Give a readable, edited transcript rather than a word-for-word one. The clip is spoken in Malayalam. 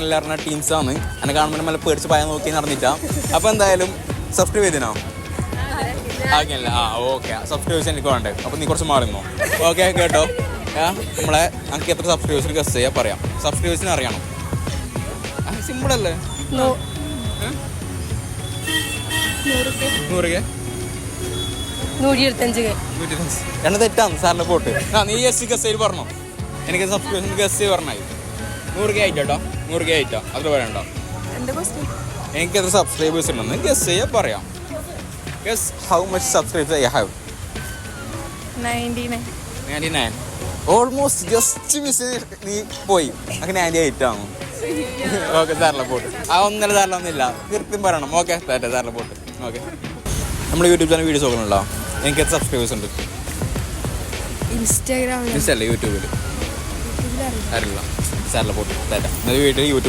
എല്ലാവരുടെ ടീംസാണ് എന്നെ കാണുമ്പോൾ നല്ല പേടിച്ച് പയ നോക്കി നടന്നിട്ടാ. അപ്പോൾ എന്തായാലും സബ്സ്ക്രൈബ് ചെയ്തിനോ? ആക്കിയല്ല. ഓക്കെ, സബ്സ്ക്രൈബേഴ്സ് എനിക്ക് വേണ്ടേ. അപ്പോൾ നീ കുറച്ച് മാറുന്നോ? ഓക്കെ കേട്ടോ. നമ്മളെ നമുക്ക് എത്ര സബ്സ്ക്രൈബേഴ്സിന് ഗസ് ചെയ്യാൻ പറയാം. സബ്സ്ക്രൈബേഴ്സിന് അറിയണം. സിമ്പിളല്ലേ? 125 എണ്ണ തെറ്റാന്ന് സാറിൻ്റെ പോട്ട്. നീ ഗസ് ചെയ്ത് പറഞ്ഞോ. എനിക്ക് സബ്സ്ക്രൈബേഴ്സിന് ഗസ് ചെയ്ത് പറഞ്ഞാൽ 100K ആയിട്ടോ. 100K ആയിട്ടോ. അത് പറയണ്ടോ? എനിക്ക് എത്ര സബ്സ്ക്രൈബേഴ്സ് ഉണ്ടെന്ന് ഗസ് ചെയ്യാൻ പറയാം. Guess how much subscribers I have? 99. Almost just miss നീ പോയി. അങ്ങനെ 98 ആണ്. ഓക്കെ, സാറിലെ പോട്ട്. സാറിലൊന്നുമില്ല, കൃത്യം പറയണം. ഓക്കെ, സാറിലെ പോട്ട്. ഓക്കെ, നമ്മൾ യൂട്യൂബ് ചാനൽ വീഡിയോസ് നോക്കണല്ലോ. എനിക്ക് എത്ര സബ്സ്ക്രൈബേഴ്സ് ഉണ്ട്? ഇൻസ്റ്റ അല്ല, യൂട്യൂബിൽ അറിയില്ല. സാറിലെ പോട്ട്. വീട്ടിൽ യൂട്യൂബ്